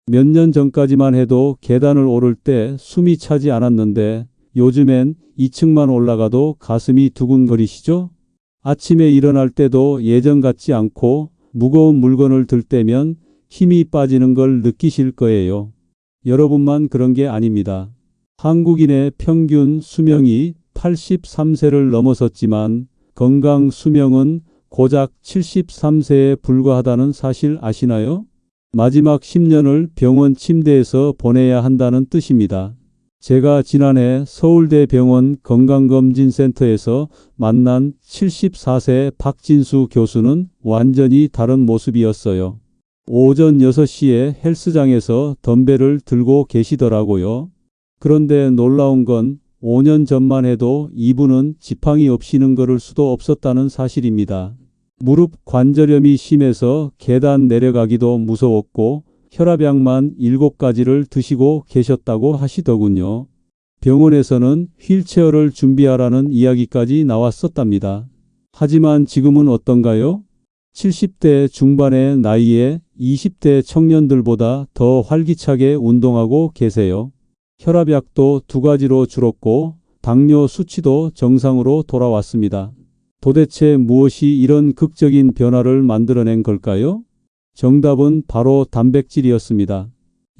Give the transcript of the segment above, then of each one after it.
몇 년 전까지만 해도 계단을 오를 때 숨이 차지 않았는데 요즘엔 2층만 올라가도 가슴이 두근거리시죠? 아침에 일어날 때도 예전 같지 않고 무거운 물건을 들 때면 힘이 빠지는 걸 느끼실 거예요. 여러분만 그런 게 아닙니다. 한국인의 평균 수명이 83세를 넘어섰지만 건강 수명은 고작 73세에 불과하다는 사실 아시나요? 마지막 10년을 병원 침대에서 보내야 한다는 뜻입니다. 제가 지난해 서울대병원 건강검진센터에서 만난 74세 박진수 교수는 완전히 다른 모습이었어요. 오전 6시에 헬스장에서 덤벨을 들고 계시더라고요. 그런데 놀라운 건 5년 전만 해도 이분은 지팡이 없이는 걸을 수도 없었다는 사실입니다. 무릎 관절염이 심해서 계단 내려가기도 무서웠고 혈압약만 7가지를 드시고 계셨다고 하시더군요. 병원에서는 휠체어를 준비하라는 이야기까지 나왔었답니다. 하지만 지금은 어떤가요? 70대 중반의 나이에 20대 청년들보다 더 활기차게 운동하고 계세요. 혈압약도 2가지로 줄었고 당뇨 수치도 정상으로 돌아왔습니다. 도대체 무엇이 이런 극적인 변화를 만들어낸 걸까요? 정답은 바로 단백질이었습니다.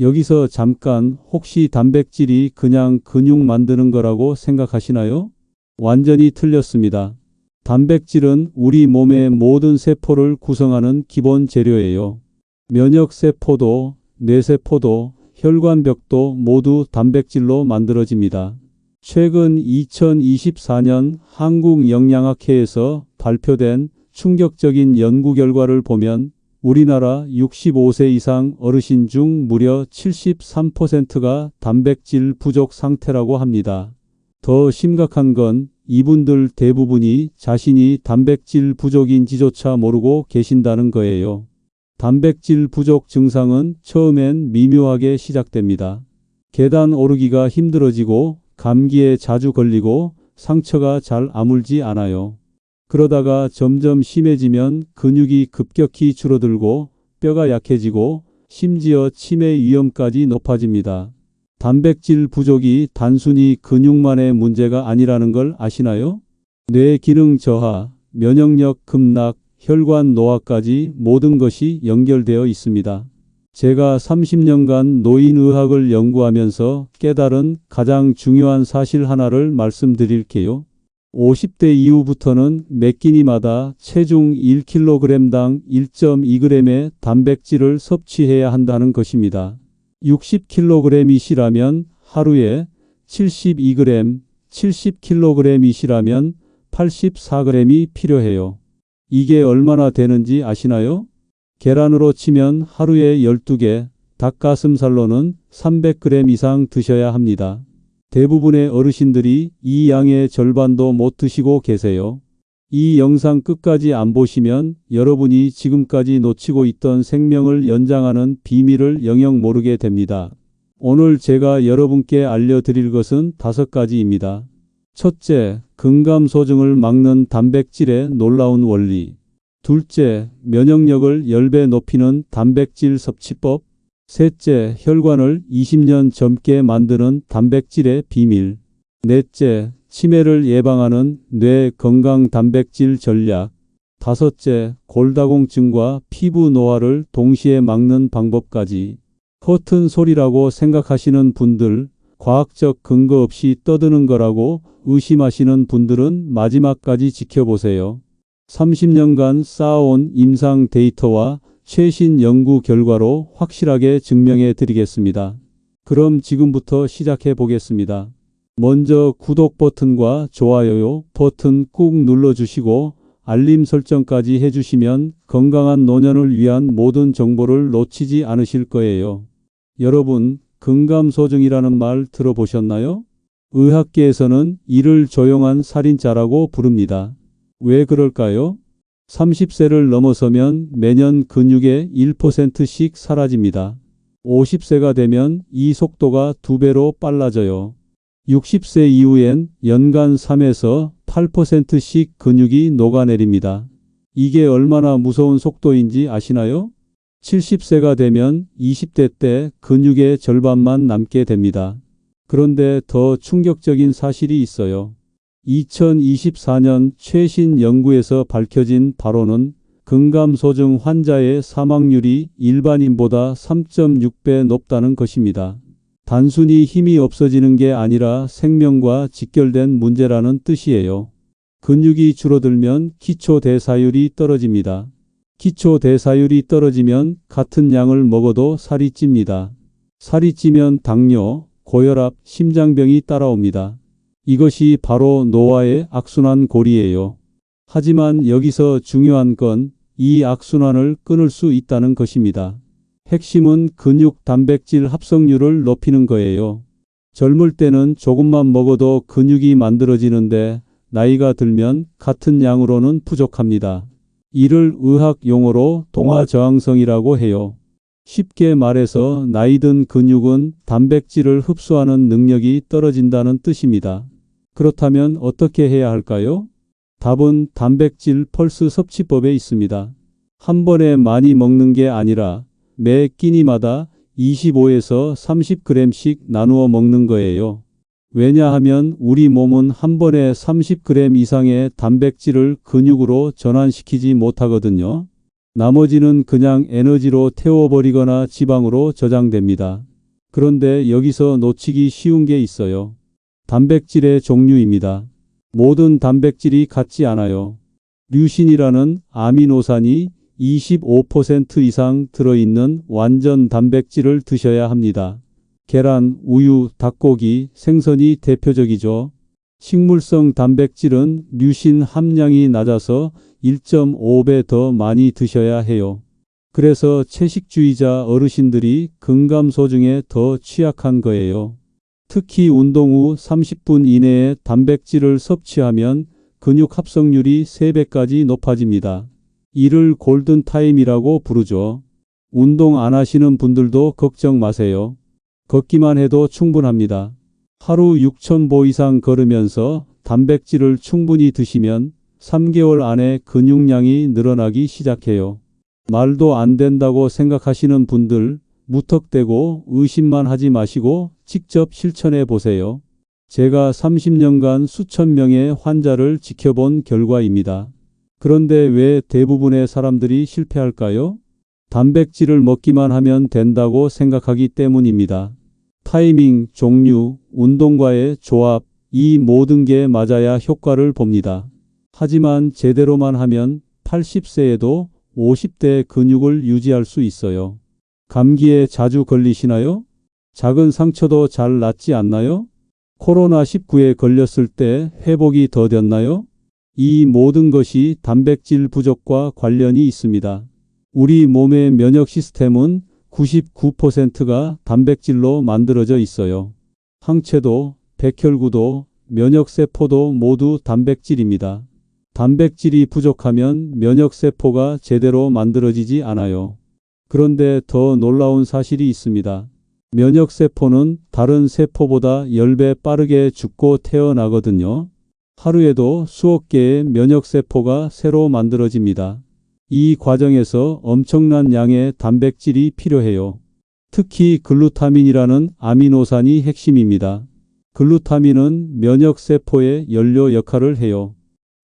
여기서 잠깐 혹시 단백질이 그냥 근육 만드는 거라고 생각하시나요? 완전히 틀렸습니다. 단백질은 우리 몸의 모든 세포를 구성하는 기본 재료예요. 면역세포도, 뇌세포도, 혈관벽도 모두 단백질로 만들어집니다. 최근 2024년 한국영양학회에서 발표된 충격적인 연구 결과를 보면 우리나라 65세 이상 어르신 중 무려 73%가 단백질 부족 상태라고 합니다. 더 심각한 건 이분들 대부분이 자신이 단백질 부족인지조차 모르고 계신다는 거예요. 단백질 부족 증상은 처음엔 미묘하게 시작됩니다. 계단 오르기가 힘들어지고 감기에 자주 걸리고 상처가 잘 아물지 않아요. 그러다가 점점 심해지면 근육이 급격히 줄어들고 뼈가 약해지고 심지어 치매 위험까지 높아집니다. 단백질 부족이 단순히 근육만의 문제가 아니라는 걸 아시나요? 뇌 기능 저하, 면역력 급락, 혈관 노화까지 모든 것이 연결되어 있습니다. 제가 30년간 노인의학을 연구하면서 깨달은 가장 중요한 사실 하나를 말씀드릴게요. 50대 이후부터는 매 끼니마다 체중 1kg당 1.2g의 단백질을 섭취해야 한다는 것입니다. 60kg이시라면 하루에 72g, 70kg이시라면 84g이 필요해요. 이게 얼마나 되는지 아시나요? 계란으로 치면 하루에 12개, 닭가슴살로는 300g 이상 드셔야 합니다. 대부분의 어르신들이 이 양의 절반도 못 드시고 계세요. 이 영상 끝까지 안 보시면 여러분이 지금까지 놓치고 있던 생명을 연장하는 비밀을 영영 모르게 됩니다. 오늘 제가 여러분께 알려드릴 것은 5가지입니다. 첫째, 근감소증을 막는 단백질의 놀라운 원리. 둘째, 면역력을 10배 높이는 단백질 섭취법. 셋째, 혈관을 20년 젊게 만드는 단백질의 비밀. 넷째, 치매를 예방하는 뇌 건강 단백질 전략. 다섯째, 골다공증과 피부 노화를 동시에 막는 방법까지. 허튼 소리라고 생각하시는 분들, 과학적 근거 없이 떠드는 거라고 의심하시는 분들은 마지막까지 지켜보세요. 30년간 쌓아온 임상 데이터와 최신 연구 결과로 확실하게 증명해 드리겠습니다. 그럼 지금부터 시작해 보겠습니다. 먼저 구독 버튼과 좋아요 버튼 꾹 눌러주시고 알림 설정까지 해주시면 건강한 노년을 위한 모든 정보를 놓치지 않으실 거예요. 여러분, 근감소증이라는 말 들어보셨나요? 의학계에서는 이를 조용한 살인자라고 부릅니다. 왜 그럴까요? 30세를 넘어서면 매년 근육의 1%씩 사라집니다. 50세가 되면 이 속도가 2배로 빨라져요. 60세 이후엔 연간 3에서 8%씩 근육이 녹아내립니다. 이게 얼마나 무서운 속도인지 아시나요? 70세가 되면 20대 때 근육의 절반만 남게 됩니다. 그런데 더 충격적인 사실이 있어요. 2024년 최신 연구에서 밝혀진 바로는 근감소증 환자의 사망률이 일반인보다 3.6배 높다는 것입니다. 단순히 힘이 없어지는 게 아니라 생명과 직결된 문제라는 뜻이에요. 근육이 줄어들면 기초대사율이 떨어집니다. 기초대사율이 떨어지면 같은 양을 먹어도 살이 찝니다. 살이 찌면 당뇨, 고혈압, 심장병이 따라옵니다. 이것이 바로 노화의 악순환 고리예요. 하지만 여기서 중요한 건 이 악순환을 끊을 수 있다는 것입니다. 핵심은 근육 단백질 합성률을 높이는 거예요. 젊을 때는 조금만 먹어도 근육이 만들어지는데 나이가 들면 같은 양으로는 부족합니다. 이를 의학 용어로 동화저항성이라고 해요. 쉽게 말해서 나이 든 근육은 단백질을 흡수하는 능력이 떨어진다는 뜻입니다. 그렇다면 어떻게 해야 할까요? 답은 단백질 펄스 섭취법에 있습니다. 한 번에 많이 먹는 게 아니라 매 끼니마다 25에서 30g씩 나누어 먹는 거예요. 왜냐하면 우리 몸은 한 번에 30g 이상의 단백질을 근육으로 전환시키지 못하거든요. 나머지는 그냥 에너지로 태워버리거나 지방으로 저장됩니다. 그런데 여기서 놓치기 쉬운 게 있어요. 단백질의 종류입니다. 모든 단백질이 같지 않아요. 류신이라는 아미노산이 25% 이상 들어있는 완전 단백질을 드셔야 합니다. 계란, 우유, 닭고기, 생선이 대표적이죠. 식물성 단백질은 류신 함량이 낮아서 1.5배 더 많이 드셔야 해요. 그래서 채식주의자 어르신들이 근감소증에 더 취약한 거예요. 특히 운동 후 30분 이내에 단백질을 섭취하면 근육 합성률이 3배까지 높아집니다. 이를 골든타임이라고 부르죠. 운동 안 하시는 분들도 걱정 마세요. 걷기만 해도 충분합니다. 하루 6,000보 이상 걸으면서 단백질을 충분히 드시면 3개월 안에 근육량이 늘어나기 시작해요. 말도 안 된다고 생각하시는 분들 무턱대고 의심만 하지 마시고 직접 실천해 보세요. 제가 30년간 수천 명의 환자를 지켜본 결과입니다. 그런데 왜 대부분의 사람들이 실패할까요? 단백질을 먹기만 하면 된다고 생각하기 때문입니다. 타이밍, 종류, 운동과의 조합, 이 모든 게 맞아야 효과를 봅니다. 하지만 제대로만 하면 80세에도 50대 근육을 유지할 수 있어요. 감기에 자주 걸리시나요? 작은 상처도 잘 낫지 않나요? 코로나19에 걸렸을 때 회복이 더뎠나요? 이 모든 것이 단백질 부족과 관련이 있습니다. 우리 몸의 면역 시스템은 99%가 단백질로 만들어져 있어요. 항체도, 백혈구도, 면역세포도 모두 단백질입니다. 단백질이 부족하면 면역세포가 제대로 만들어지지 않아요. 그런데 더 놀라운 사실이 있습니다. 면역세포는 다른 세포보다 10배 빠르게 죽고 태어나거든요. 하루에도 수억 개의 면역세포가 새로 만들어집니다. 이 과정에서 엄청난 양의 단백질이 필요해요. 특히 글루타민이라는 아미노산이 핵심입니다. 글루타민은 면역세포의 연료 역할을 해요.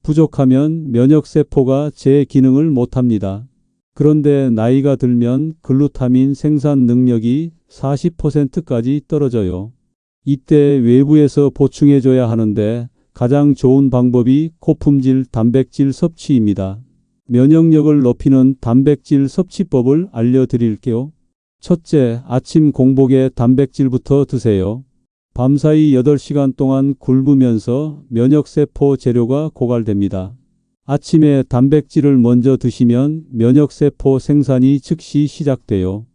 부족하면 면역세포가 제 기능을 못합니다. 그런데 나이가 들면 글루타민 생산 능력이 40%까지 떨어져요. 이때 외부에서 보충해줘야 하는데 가장 좋은 방법이 고품질 단백질 섭취입니다. 면역력을 높이는 단백질 섭취법을 알려드릴게요. 첫째, 아침 공복에 단백질부터 드세요. 밤사이 8시간 동안 굶으면서 면역세포 재료가 고갈됩니다. 아침에 단백질을 먼저 드시면 면역세포 생산이 즉시 시작돼요.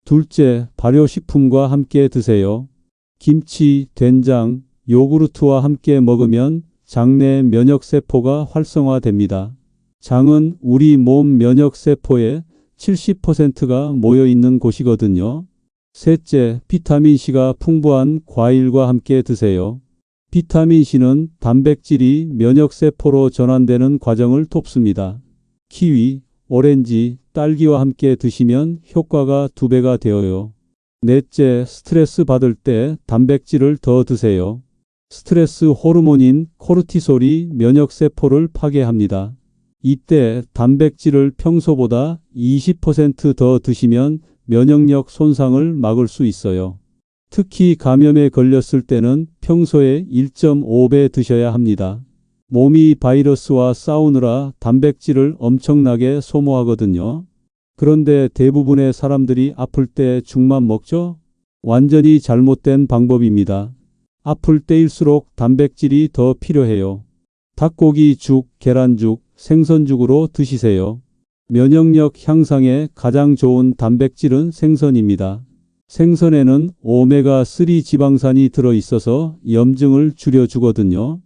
둘째, 발효식품과 함께 드세요. 김치, 된장, 요구르트와 함께 먹으면 장내 면역세포가 활성화됩니다. 장은 우리 몸 면역세포의 70%가 모여있는 곳이거든요. 셋째, 비타민C가 풍부한 과일과 함께 드세요. 비타민C는 단백질이 면역세포로 전환되는 과정을 돕습니다. 키위, 오렌지, 딸기와 함께 드시면 효과가 2배가 되어요. 넷째, 스트레스 받을 때 단백질을 더 드세요. 스트레스 호르몬인 코르티솔이 면역세포를 파괴합니다. 이때 단백질을 평소보다 20% 더 드시면 면역력 손상을 막을 수 있어요. 특히 감염에 걸렸을 때는 평소에 1.5배 드셔야 합니다. 몸이 바이러스와 싸우느라 단백질을 엄청나게 소모하거든요. 그런데 대부분의 사람들이 아플 때 죽만 먹죠? 완전히 잘못된 방법입니다. 아플 때일수록 단백질이 더 필요해요. 닭고기 죽, 계란죽, 생선죽으로 드시세요. 면역력 향상에 가장 좋은 단백질은 생선입니다. 생선에는 오메가3 지방산이 들어있어서 염증을 줄여주거든요.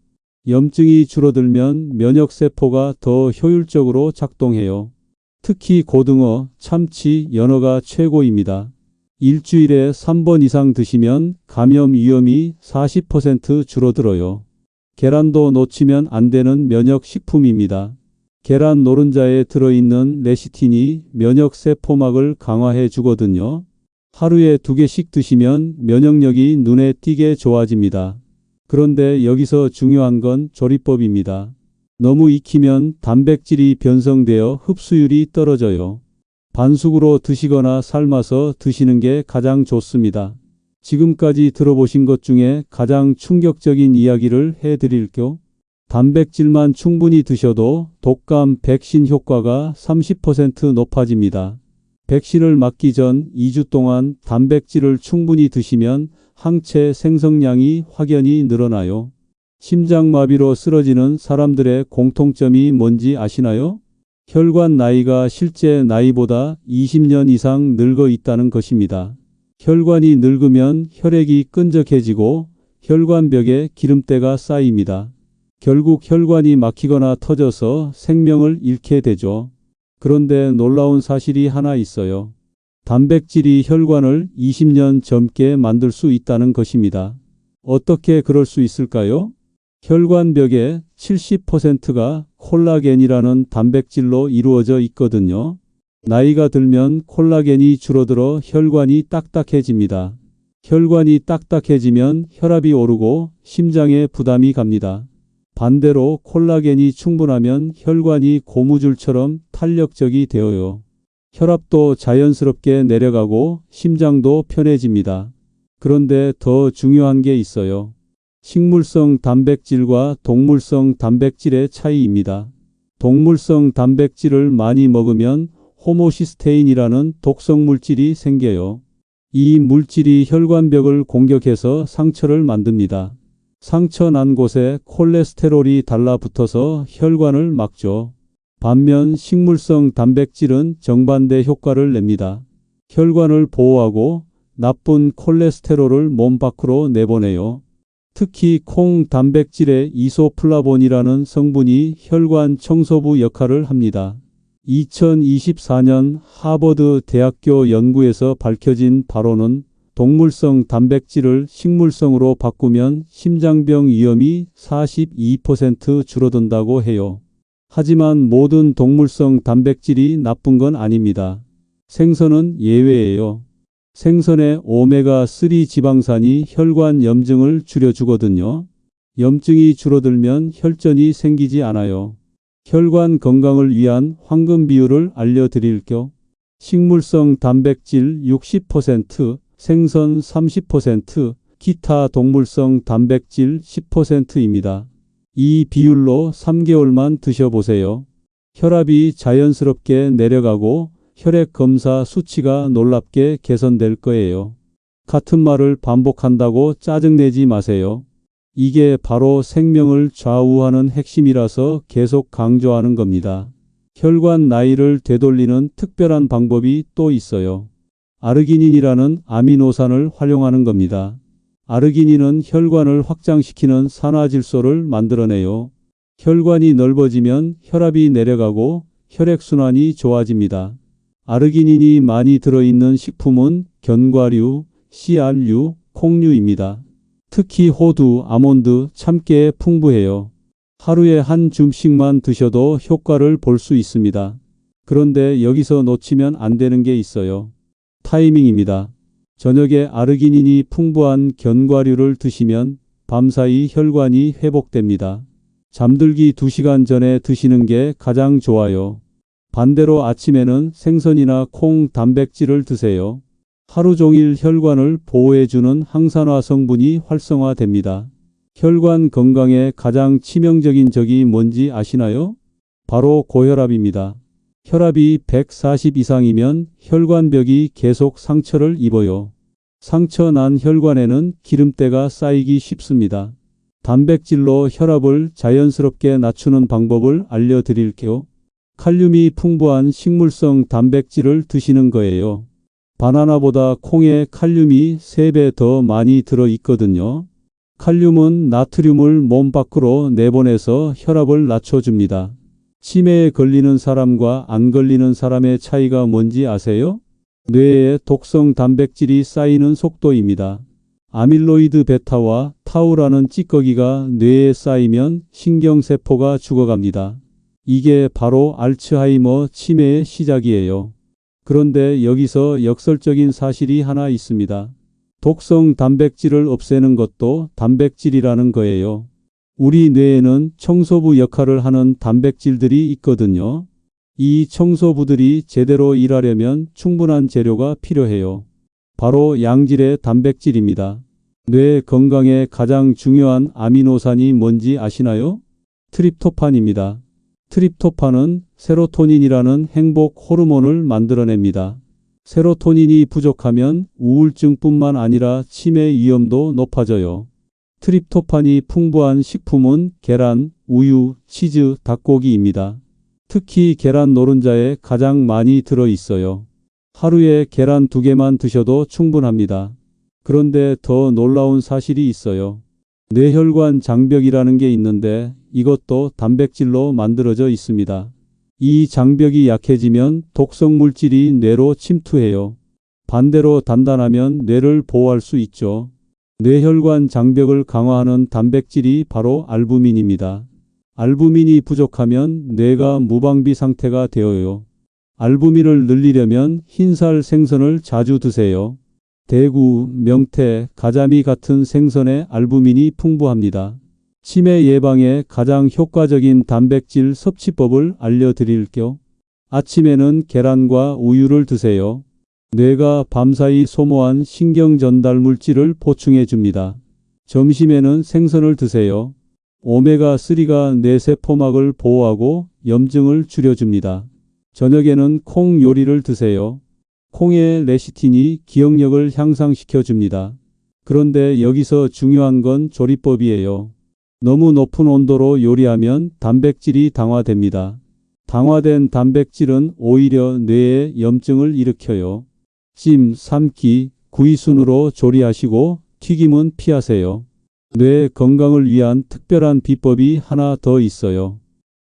염증이 줄어들면 면역세포가 더 효율적으로 작동해요. 특히 고등어, 참치, 연어가 최고입니다. 일주일에 3번 이상 드시면 감염 위험이 40% 줄어들어요. 계란도 놓치면 안 되는 면역식품입니다. 계란 노른자에 들어있는 레시틴이 면역세포막을 강화해 주거든요. 하루에 2개씩 드시면 면역력이 눈에 띄게 좋아집니다. 그런데 여기서 중요한 건 조리법입니다. 너무 익히면 단백질이 변성되어 흡수율이 떨어져요. 반숙으로 드시거나 삶아서 드시는 게 가장 좋습니다. 지금까지 들어보신 것 중에 가장 충격적인 이야기를 해드릴게요. 단백질만 충분히 드셔도 독감 백신 효과가 30% 높아집니다. 백신을 맞기 전 2주 동안 단백질을 충분히 드시면 항체 생성량이 확연히 늘어나요. 심장마비로 쓰러지는 사람들의 공통점이 뭔지 아시나요? 혈관 나이가 실제 나이보다 20년 이상 늙어 있다는 것입니다. 혈관이 늙으면 혈액이 끈적해지고 혈관벽에 기름때가 쌓입니다. 결국 혈관이 막히거나 터져서 생명을 잃게 되죠. 그런데 놀라운 사실이 하나 있어요. 단백질이 혈관을 20년 젊게 만들 수 있다는 것입니다. 어떻게 그럴 수 있을까요? 혈관벽의 70%가 콜라겐이라는 단백질로 이루어져 있거든요. 나이가 들면 콜라겐이 줄어들어 혈관이 딱딱해집니다. 혈관이 딱딱해지면 혈압이 오르고 심장에 부담이 갑니다. 반대로 콜라겐이 충분하면 혈관이 고무줄처럼 탄력적이 되어요. 혈압도 자연스럽게 내려가고 심장도 편해집니다. 그런데 더 중요한 게 있어요. 식물성 단백질과 동물성 단백질의 차이입니다. 동물성 단백질을 많이 먹으면 호모시스테인이라는 독성 물질이 생겨요. 이 물질이 혈관벽을 공격해서 상처를 만듭니다. 상처 난 곳에 콜레스테롤이 달라붙어서 혈관을 막죠. 반면 식물성 단백질은 정반대 효과를 냅니다. 혈관을 보호하고 나쁜 콜레스테롤을 몸 밖으로 내보내요. 특히 콩 단백질의 이소플라본이라는 성분이 혈관 청소부 역할을 합니다. 2024년 하버드 대학교 연구에서 밝혀진 바로는 동물성 단백질을 식물성으로 바꾸면 심장병 위험이 42% 줄어든다고 해요. 하지만 모든 동물성 단백질이 나쁜 건 아닙니다. 생선은 예외예요. 생선의 오메가3 지방산이 혈관 염증을 줄여주거든요. 염증이 줄어들면 혈전이 생기지 않아요. 혈관 건강을 위한 황금 비율을 알려드릴게요. 식물성 단백질 60%, 생선 30%, 기타 동물성 단백질 10%입니다. 이 비율로 3개월만 드셔보세요. 혈압이 자연스럽게 내려가고 혈액 검사 수치가 놀랍게 개선될 거예요. 같은 말을 반복한다고 짜증내지 마세요. 이게 바로 생명을 좌우하는 핵심이라서 계속 강조하는 겁니다. 혈관 나이를 되돌리는 특별한 방법이 또 있어요. 아르기닌이라는 아미노산을 활용하는 겁니다. 아르기닌은 혈관을 확장시키는 산화질소를 만들어내요. 혈관이 넓어지면 혈압이 내려가고 혈액순환이 좋아집니다. 아르기닌이 많이 들어있는 식품은 견과류, 씨알류, 콩류입니다. 특히 호두, 아몬드, 참깨에 풍부해요. 하루에 한 줌씩만 드셔도 효과를 볼 수 있습니다. 그런데 여기서 놓치면 안 되는 게 있어요. 타이밍입니다. 저녁에 아르기닌이 풍부한 견과류를 드시면 밤사이 혈관이 회복됩니다. 잠들기 2시간 전에 드시는 게 가장 좋아요. 반대로 아침에는 생선이나 콩 단백질을 드세요. 하루 종일 혈관을 보호해주는 항산화 성분이 활성화됩니다. 혈관 건강에 가장 치명적인 적이 뭔지 아시나요? 바로 고혈압입니다. 혈압이 140 이상이면 혈관벽이 계속 상처를 입어요. 상처 난 혈관에는 기름때가 쌓이기 쉽습니다. 단백질로 혈압을 자연스럽게 낮추는 방법을 알려드릴게요. 칼륨이 풍부한 식물성 단백질을 드시는 거예요. 바나나보다 콩에 칼륨이 3배 더 많이 들어있거든요. 칼륨은 나트륨을 몸 밖으로 내보내서 혈압을 낮춰줍니다. 치매에 걸리는 사람과 안 걸리는 사람의 차이가 뭔지 아세요? 뇌에 독성 단백질이 쌓이는 속도입니다. 아밀로이드 베타와 타우라는 찌꺼기가 뇌에 쌓이면 신경세포가 죽어갑니다. 이게 바로 알츠하이머 치매의 시작이에요. 그런데 여기서 역설적인 사실이 하나 있습니다. 독성 단백질을 없애는 것도 단백질이라는 거예요. 우리 뇌에는 청소부 역할을 하는 단백질들이 있거든요. 이 청소부들이 제대로 일하려면 충분한 재료가 필요해요. 바로 양질의 단백질입니다. 뇌 건강에 가장 중요한 아미노산이 뭔지 아시나요? 트립토판입니다. 트립토판은 세로토닌이라는 행복 호르몬을 만들어냅니다. 세로토닌이 부족하면 우울증뿐만 아니라 치매 위험도 높아져요. 트립토판이 풍부한 식품은 계란, 우유, 치즈, 닭고기입니다. 특히 계란 노른자에 가장 많이 들어 있어요. 하루에 계란 2개만 드셔도 충분합니다. 그런데 더 놀라운 사실이 있어요. 뇌혈관 장벽이라는 게 있는데 이것도 단백질로 만들어져 있습니다. 이 장벽이 약해지면 독성 물질이 뇌로 침투해요. 반대로 단단하면 뇌를 보호할 수 있죠. 뇌혈관 장벽을 강화하는 단백질이 바로 알부민입니다. 알부민이 부족하면 뇌가 무방비 상태가 되어요. 알부민을 늘리려면 흰살 생선을 자주 드세요. 대구, 명태, 가자미 같은 생선에 알부민이 풍부합니다. 치매 예방에 가장 효과적인 단백질 섭취법을 알려드릴게요. 아침에는 계란과 우유를 드세요. 뇌가 밤사이 소모한 신경 전달 물질을 보충해 줍니다. 점심에는 생선을 드세요. 오메가3가 뇌세포막을 보호하고 염증을 줄여줍니다. 저녁에는 콩 요리를 드세요. 콩의 레시틴이 기억력을 향상시켜 줍니다. 그런데 여기서 중요한 건 조리법이에요. 너무 높은 온도로 요리하면 단백질이 당화됩니다. 당화된 단백질은 오히려 뇌에 염증을 일으켜요. 찜, 삶기, 구이 순으로 조리하시고 튀김은 피하세요. 뇌 건강을 위한 특별한 비법이 하나 더 있어요.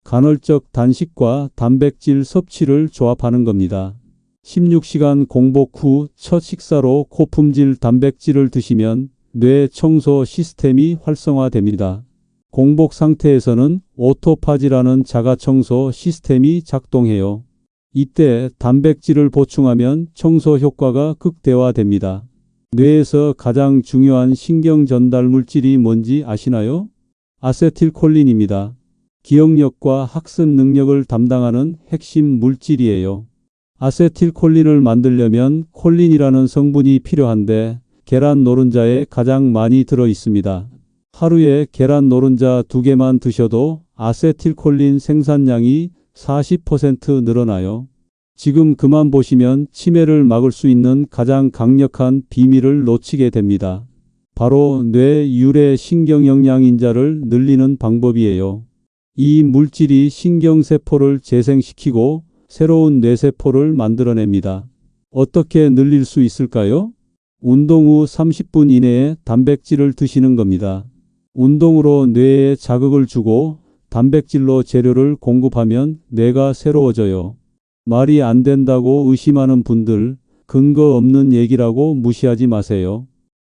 간헐적 단식과 단백질 섭취를 조합하는 겁니다. 16시간 공복 후 첫 식사로 고품질 단백질을 드시면 뇌 청소 시스템이 활성화됩니다. 공복 상태에서는 오토파지라는 자가청소 시스템이 작동해요. 이때 단백질을 보충하면 청소 효과가 극대화됩니다. 뇌에서 가장 중요한 신경 전달 물질이 뭔지 아시나요? 아세틸콜린입니다. 기억력과 학습 능력을 담당하는 핵심 물질이에요. 아세틸콜린을 만들려면 콜린이라는 성분이 필요한데 계란 노른자에 가장 많이 들어 있습니다. 하루에 계란 노른자 2개만 드셔도 아세틸콜린 생산량이 40% 늘어나요. 지금 그만 보시면 치매를 막을 수 있는 가장 강력한 비밀을 놓치게 됩니다. 바로 뇌 유래 신경영양인자를 늘리는 방법이에요. 이 물질이 신경세포를 재생시키고 새로운 뇌세포를 만들어냅니다. 어떻게 늘릴 수 있을까요? 운동 후 30분 이내에 단백질을 드시는 겁니다. 운동으로 뇌에 자극을 주고 단백질로 재료를 공급하면 뇌가 새로워져요. 말이 안 된다고 의심하는 분들, 근거 없는 얘기라고 무시하지 마세요.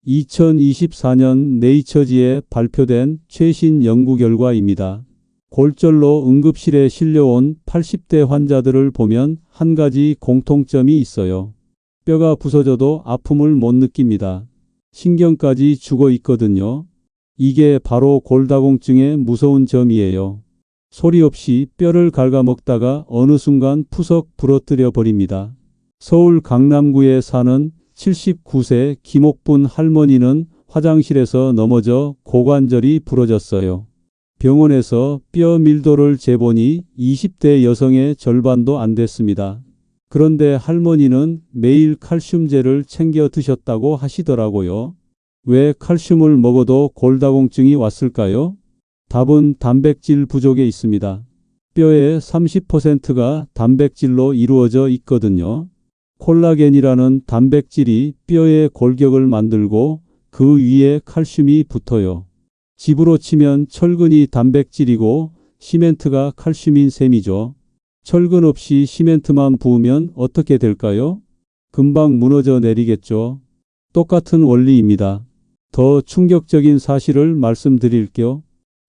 2024년 네이처지에 발표된 최신 연구 결과입니다. 골절로 응급실에 실려온 80대 환자들을 보면 한 가지 공통점이 있어요. 뼈가 부서져도 아픔을 못 느낍니다. 신경까지 죽어 있거든요. 이게 바로 골다공증의 무서운 점이에요. 소리 없이 뼈를 갉아먹다가 어느 순간 푸석 부러뜨려 버립니다. 서울 강남구에 사는 79세 김옥분 할머니는 화장실에서 넘어져 고관절이 부러졌어요. 병원에서 뼈 밀도를 재보니 20대 여성의 절반도 안 됐습니다. 그런데 할머니는 매일 칼슘제를 챙겨 드셨다고 하시더라고요. 왜 칼슘을 먹어도 골다공증이 왔을까요? 답은 단백질 부족에 있습니다. 뼈의 30%가 단백질로 이루어져 있거든요. 콜라겐이라는 단백질이 뼈의 골격을 만들고 그 위에 칼슘이 붙어요. 집으로 치면 철근이 단백질이고 시멘트가 칼슘인 셈이죠. 철근 없이 시멘트만 부으면 어떻게 될까요? 금방 무너져 내리겠죠. 똑같은 원리입니다. 더 충격적인 사실을 말씀드릴게요.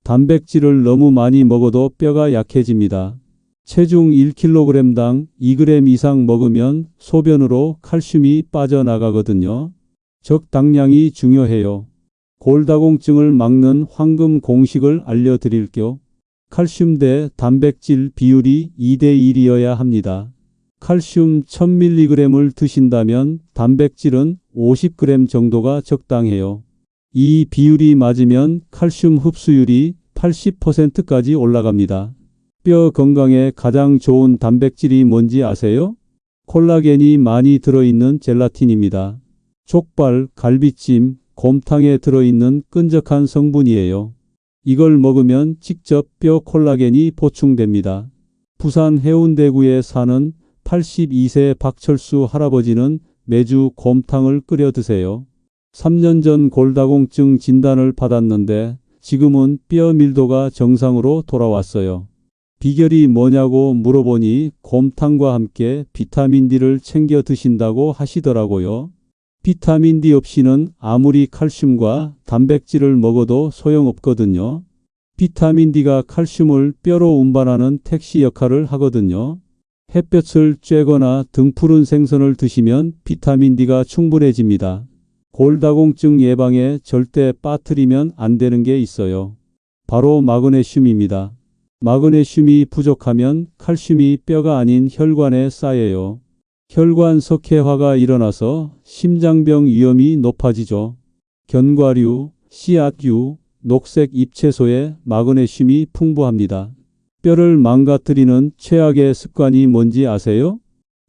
단백질을 너무 많이 먹어도 뼈가 약해집니다. 체중 1kg당 2g 이상 먹으면 소변으로 칼슘이 빠져나가거든요. 적당량이 중요해요. 골다공증을 막는 황금 공식을 알려드릴게요. 칼슘 대 단백질 비율이 2대1이어야 합니다. 칼슘 1000mg을 드신다면 단백질은 50g 정도가 적당해요. 이 비율이 맞으면 칼슘 흡수율이 80%까지 올라갑니다. 뼈 건강에 가장 좋은 단백질이 뭔지 아세요? 콜라겐이 많이 들어있는 젤라틴입니다. 족발, 갈비찜, 곰탕에 들어있는 끈적한 성분이에요. 이걸 먹으면 직접 뼈 콜라겐이 보충됩니다. 부산 해운대구에 사는 82세 박철수 할아버지는 매주 곰탕을 끓여 드세요. 3년 전 골다공증 진단을 받았는데 지금은 뼈 밀도가 정상으로 돌아왔어요. 비결이 뭐냐고 물어보니 곰탕과 함께 비타민 D를 챙겨 드신다고 하시더라고요. 비타민 D 없이는 아무리 칼슘과 단백질을 먹어도 소용없거든요. 비타민 D가 칼슘을 뼈로 운반하는 택시 역할을 하거든요. 햇볕을 쬐거나 등푸른 생선을 드시면 비타민 D가 충분해집니다. 골다공증 예방에 절대 빠뜨리면 안 되는 게 있어요. 바로 마그네슘입니다. 마그네슘이 부족하면 칼슘이 뼈가 아닌 혈관에 쌓여요. 혈관 석회화가 일어나서 심장병 위험이 높아지죠. 견과류, 씨앗류, 녹색 잎채소에 마그네슘이 풍부합니다. 뼈를 망가뜨리는 최악의 습관이 뭔지 아세요?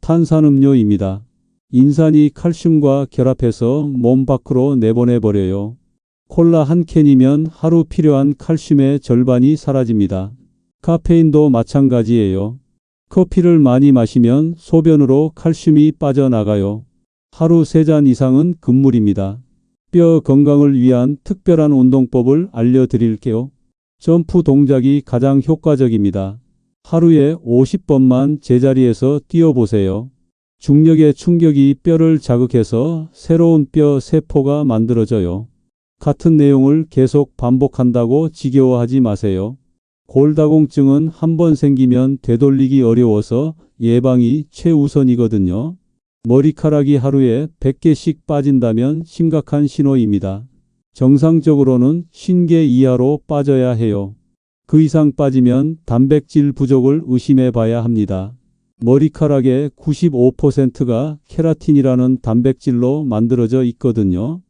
탄산음료입니다. 인산이 칼슘과 결합해서 몸 밖으로 내보내버려요. 콜라 한 캔이면 하루 필요한 칼슘의 절반이 사라집니다. 카페인도 마찬가지예요. 커피를 많이 마시면 소변으로 칼슘이 빠져나가요. 하루 3잔 이상은 금물입니다. 뼈 건강을 위한 특별한 운동법을 알려드릴게요. 점프 동작이 가장 효과적입니다. 하루에 50번만 제자리에서 뛰어보세요. 중력의 충격이 뼈를 자극해서 새로운 뼈 세포가 만들어져요. 같은 내용을 계속 반복한다고 지겨워하지 마세요. 골다공증은 한 번 생기면 되돌리기 어려워서 예방이 최우선이거든요. 머리카락이 하루에 100개씩 빠진다면 심각한 신호입니다. 정상적으로는 50개 이하로 빠져야 해요. 그 이상 빠지면 단백질 부족을 의심해 봐야 합니다. 머리카락의 95%가 케라틴이라는 단백질로 만들어져 있거든요.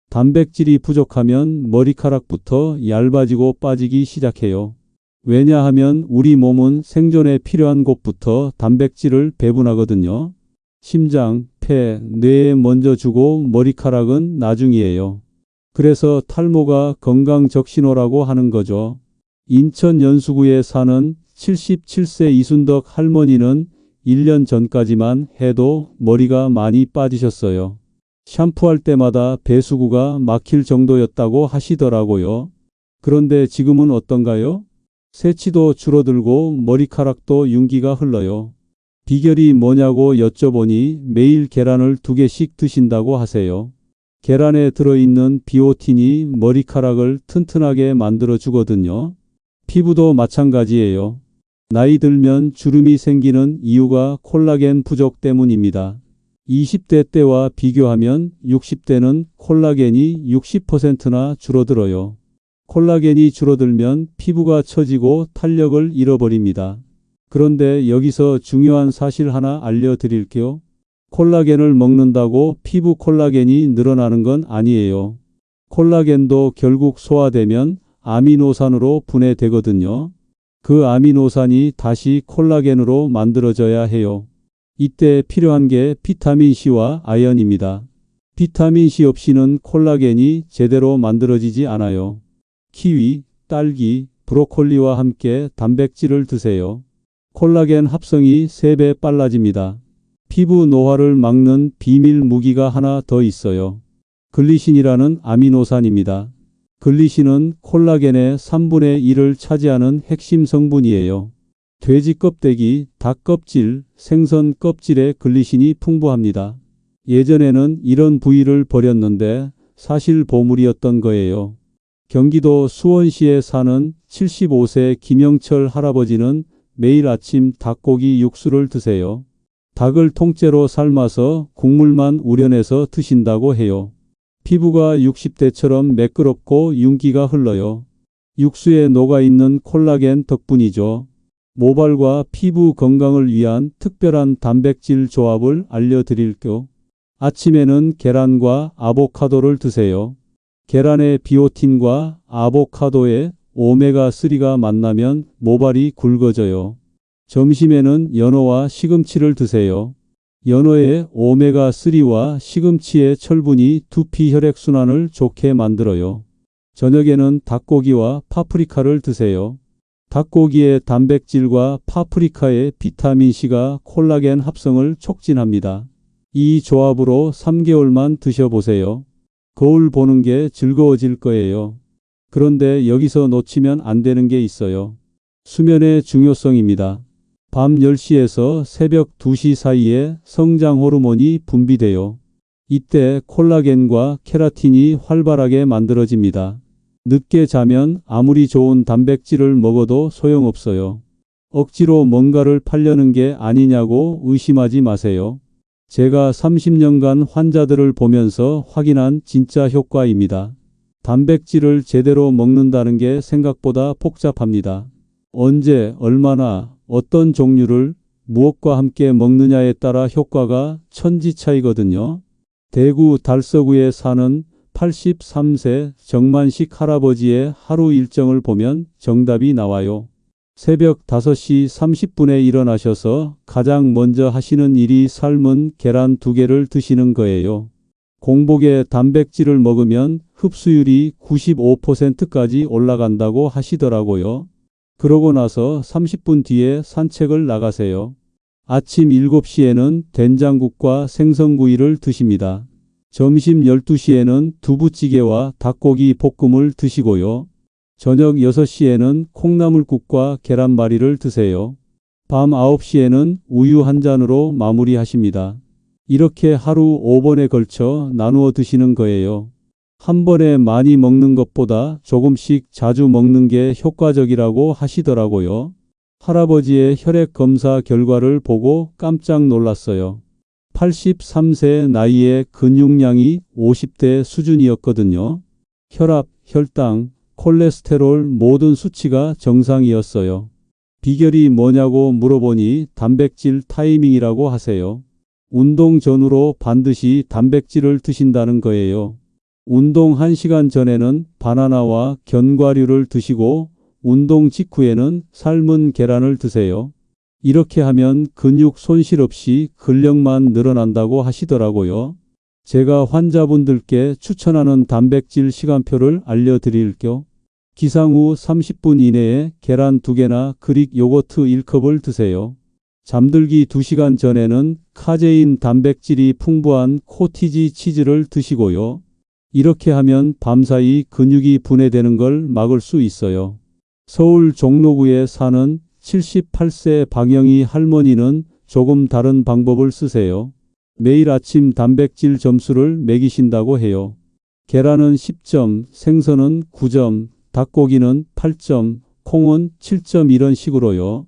단백질이 부족하면 머리카락부터 얇아지고 빠지기 시작해요. 왜냐하면 우리 몸은 생존에 필요한 곳부터 단백질을 배분하거든요. 심장, 폐, 뇌에 먼저 주고 머리카락은 나중이에요. 그래서 탈모가 건강적 신호라고 하는 거죠. 인천 연수구에 사는 77세 이순덕 할머니는 1년 전까지만 해도 머리가 많이 빠지셨어요. 샴푸할 때마다 배수구가 막힐 정도였다고 하시더라고요. 그런데 지금은 어떤가요? 새치도 줄어들고 머리카락도 윤기가 흘러요. 비결이 뭐냐고 여쭤보니 매일 계란을 2개씩 드신다고 하세요. 계란에 들어있는 비오틴이 머리카락을 튼튼하게 만들어 주거든요. 피부도 마찬가지예요. 나이 들면 주름이 생기는 이유가 콜라겐 부족 때문입니다. 20대 때와 비교하면 60대는 콜라겐이 60%나 줄어들어요. 콜라겐이 줄어들면 피부가 처지고 탄력을 잃어버립니다. 그런데 여기서 중요한 사실 하나 알려드릴게요. 콜라겐을 먹는다고 피부 콜라겐이 늘어나는 건 아니에요. 콜라겐도 결국 소화되면 아미노산으로 분해되거든요. 그 아미노산이 다시 콜라겐으로 만들어져야 해요. 이때 필요한 게 비타민C와 아연입니다. 비타민C 없이는 콜라겐이 제대로 만들어지지 않아요. 키위, 딸기, 브로콜리와 함께 단백질을 드세요. 콜라겐 합성이 3배 빨라집니다. 피부 노화를 막는 비밀 무기가 하나 더 있어요. 글리신이라는 아미노산입니다. 글리신은 콜라겐의 3분의 1을 차지하는 핵심 성분이에요. 돼지 껍데기, 닭 껍질, 생선 껍질에 글리신이 풍부합니다. 예전에는 이런 부위를 버렸는데 사실 보물이었던 거예요. 경기도 수원시에 사는 75세 김영철 할아버지는 매일 아침 닭고기 육수를 드세요. 닭을 통째로 삶아서 국물만 우려내서 드신다고 해요. 피부가 60대처럼 매끄럽고 윤기가 흘러요. 육수에 녹아있는 콜라겐 덕분이죠. 모발과 피부 건강을 위한 특별한 단백질 조합을 알려드릴게요. 아침에는 계란과 아보카도를 드세요. 계란의 비오틴과 아보카도의 오메가3가 만나면 모발이 굵어져요. 점심에는 연어와 시금치를 드세요. 연어의 오메가3와 시금치의 철분이 두피 혈액순환을 좋게 만들어요. 저녁에는 닭고기와 파프리카를 드세요. 닭고기의 단백질과 파프리카의 비타민C가 콜라겐 합성을 촉진합니다. 이 조합으로 3개월만 드셔보세요. 거울 보는 게 즐거워질 거예요. 그런데 여기서 놓치면 안 되는 게 있어요. 수면의 중요성입니다. 밤 10시에서 새벽 2시 사이에 성장 호르몬이 분비돼요. 이때 콜라겐과 케라틴이 활발하게 만들어집니다. 늦게 자면 아무리 좋은 단백질을 먹어도 소용없어요. 억지로 뭔가를 팔려는 게 아니냐고 의심하지 마세요. 제가 30년간 환자들을 보면서 확인한 진짜 효과입니다. 단백질을 제대로 먹는다는 게 생각보다 복잡합니다. 언제, 얼마나, 어떤 종류를 무엇과 함께 먹느냐에 따라 효과가 천지 차이거든요. 대구 달서구에 사는 83세 정만식 할아버지의 하루 일정을 보면 정답이 나와요. 새벽 5시 30분에 일어나셔서 가장 먼저 하시는 일이 삶은 계란 2개를 드시는 거예요. 공복에 단백질을 먹으면 흡수율이 95%까지 올라간다고 하시더라고요. 그러고 나서 30분 뒤에 산책을 나가세요. 아침 7시에는 된장국과 생선구이를 드십니다. 점심 12시에는 두부찌개와 닭고기 볶음을 드시고요. 저녁 6시에는 콩나물국과 계란말이를 드세요. 밤 9시에는 우유 한 잔으로 마무리하십니다. 이렇게 하루 5번에 걸쳐 나누어 드시는 거예요. 한 번에 많이 먹는 것보다 조금씩 자주 먹는 게 효과적이라고 하시더라고요. 할아버지의 혈액 검사 결과를 보고 깜짝 놀랐어요. 83세 나이에 근육량이 50대 수준이었거든요. 혈압, 혈당, 콜레스테롤 모든 수치가 정상이었어요. 비결이 뭐냐고 물어보니 단백질 타이밍이라고 하세요. 운동 전후로 반드시 단백질을 드신다는 거예요. 운동 1시간 전에는 바나나와 견과류를 드시고 운동 직후에는 삶은 계란을 드세요. 이렇게 하면 근육 손실 없이 근력만 늘어난다고 하시더라고요. 제가 환자분들께 추천하는 단백질 시간표를 알려드릴게요. 기상 후 30분 이내에 계란 2개나 그릭 요거트 1컵을 드세요. 잠들기 2시간 전에는 카제인 단백질이 풍부한 코티지 치즈를 드시고요. 이렇게 하면 밤사이 근육이 분해되는 걸 막을 수 있어요. 서울 종로구에 사는 78세 박영희 할머니는 조금 다른 방법을 쓰세요. 매일 아침 단백질 점수를 매기신다고 해요. 계란은 10점, 생선은 9점, 닭고기는 8점, 콩은 7점 이런 식으로요.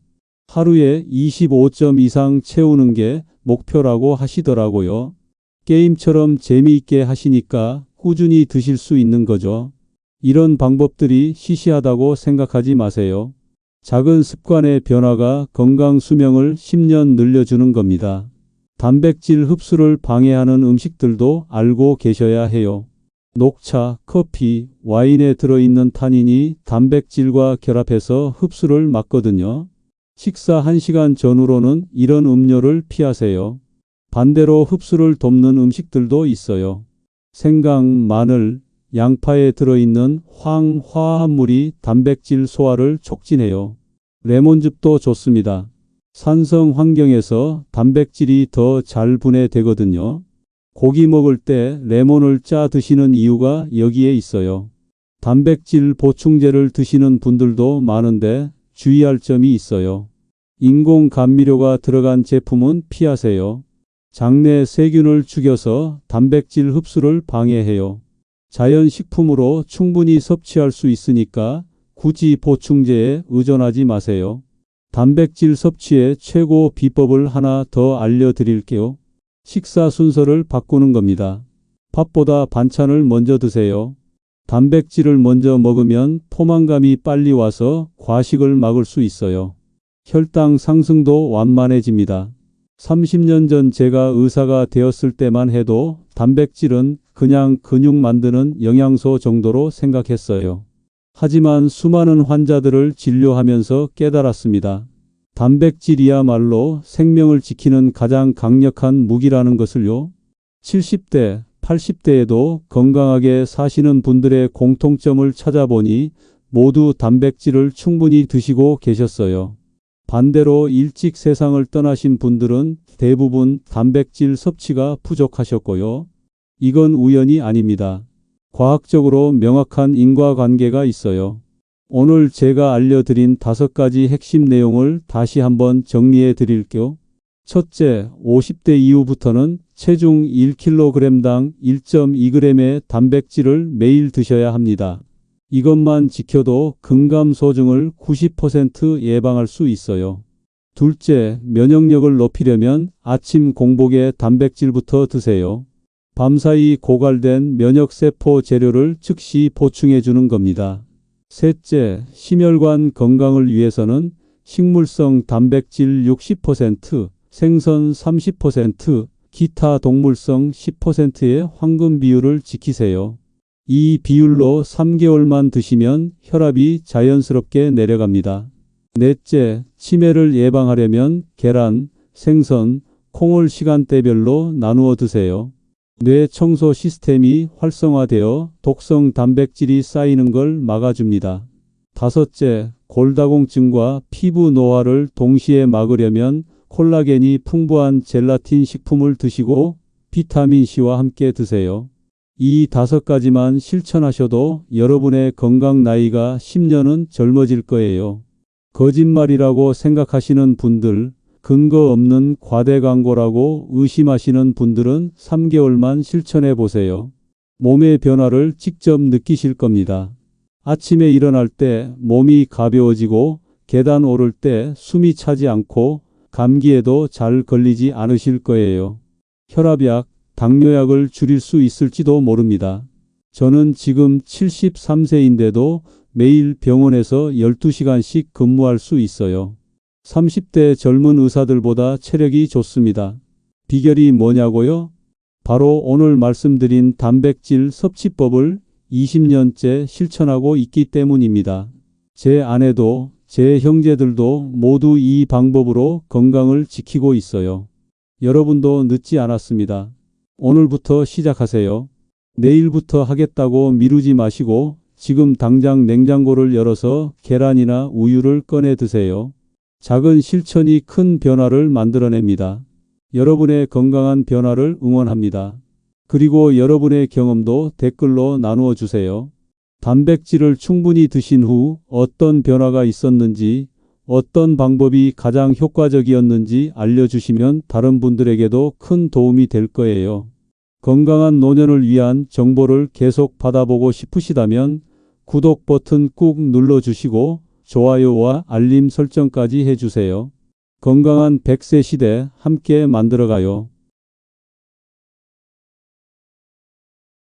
하루에 25점 이상 채우는 게 목표라고 하시더라고요. 게임처럼 재미있게 하시니까 꾸준히 드실 수 있는 거죠. 이런 방법들이 시시하다고 생각하지 마세요. 작은 습관의 변화가 건강 수명을 10년 늘려주는 겁니다. 단백질 흡수를 방해하는 음식들도 알고 계셔야 해요. 녹차, 커피, 와인에 들어있는 타닌이 단백질과 결합해서 흡수를 막거든요. 식사 1시간 전후로는 이런 음료를 피하세요. 반대로 흡수를 돕는 음식들도 있어요. 생강, 마늘, 양파에 들어있는 황화합물이 단백질 소화를 촉진해요. 레몬즙도 좋습니다. 산성 환경에서 단백질이 더 잘 분해되거든요. 고기 먹을 때 레몬을 짜 드시는 이유가 여기에 있어요. 단백질 보충제를 드시는 분들도 많은데 주의할 점이 있어요. 인공 감미료가 들어간 제품은 피하세요. 장내 세균을 죽여서 단백질 흡수를 방해해요. 자연식품으로 충분히 섭취할 수 있으니까 굳이 보충제에 의존하지 마세요. 단백질 섭취의 최고 비법을 하나 더 알려드릴게요. 식사 순서를 바꾸는 겁니다. 밥보다 반찬을 먼저 드세요. 단백질을 먼저 먹으면 포만감이 빨리 와서 과식을 막을 수 있어요. 혈당 상승도 완만해집니다. 30년 전 제가 의사가 되었을 때만 해도 단백질은 그냥 근육 만드는 영양소 정도로 생각했어요. 하지만 수많은 환자들을 진료하면서 깨달았습니다. 단백질이야말로 생명을 지키는 가장 강력한 무기라는 것을요. 70대, 80대에도 건강하게 사시는 분들의 공통점을 찾아보니 모두 단백질을 충분히 드시고 계셨어요. 반대로 일찍 세상을 떠나신 분들은 대부분 단백질 섭취가 부족하셨고요. 이건 우연이 아닙니다. 과학적으로 명확한 인과관계가 있어요. 오늘 제가 알려드린 5가지 핵심 내용을 다시 한번 정리해 드릴게요. 첫째, 50대 이후부터는 체중 1kg당 1.2g의 단백질을 매일 드셔야 합니다. 이것만 지켜도 근감소증을 90% 예방할 수 있어요. 둘째, 면역력을 높이려면 아침 공복에 단백질부터 드세요. 밤사이 고갈된 면역세포 재료를 즉시 보충해 주는 겁니다. 셋째, 심혈관 건강을 위해서는 식물성 단백질 60%, 생선 30%, 기타 동물성 10%의 황금 비율을 지키세요. 이 비율로 3개월만 드시면 혈압이 자연스럽게 내려갑니다. 넷째, 치매를 예방하려면 계란, 생선, 콩을 시간대별로 나누어 드세요. 뇌 청소 시스템이 활성화되어 독성 단백질이 쌓이는 걸 막아줍니다. 다섯째, 골다공증과 피부 노화를 동시에 막으려면 콜라겐이 풍부한 젤라틴 식품을 드시고 비타민C와 함께 드세요. 이 5가지만 실천하셔도 여러분의 건강 나이가 10년은 젊어질 거예요. 거짓말이라고 생각하시는 분들, 근거 없는 과대 광고라고 의심하시는 분들은 3개월만 실천해 보세요. 몸의 변화를 직접 느끼실 겁니다. 아침에 일어날 때 몸이 가벼워지고 계단 오를 때 숨이 차지 않고 감기에도 잘 걸리지 않으실 거예요. 혈압약, 당뇨약을 줄일 수 있을지도 모릅니다. 저는 지금 73세인데도 매일 병원에서 12시간씩 근무할 수 있어요. 30대 젊은 의사들보다 체력이 좋습니다. 비결이 뭐냐고요? 바로 오늘 말씀드린 단백질 섭취법을 20년째 실천하고 있기 때문입니다. 제 아내도 제 형제들도 모두 이 방법으로 건강을 지키고 있어요. 여러분도 늦지 않았습니다. 오늘부터 시작하세요. 내일부터 하겠다고 미루지 마시고 지금 당장 냉장고를 열어서 계란이나 우유를 꺼내 드세요. 작은 실천이 큰 변화를 만들어냅니다. 여러분의 건강한 변화를 응원합니다. 그리고 여러분의 경험도 댓글로 나누어 주세요. 단백질을 충분히 드신 후 어떤 변화가 있었는지, 어떤 방법이 가장 효과적이었는지 알려주시면 다른 분들에게도 큰 도움이 될 거예요. 건강한 노년을 위한 정보를 계속 받아보고 싶으시다면 구독 버튼 꾹 눌러주시고 좋아요와 알림 설정까지 해주세요. 건강한 100세 시대 함께 만들어가요.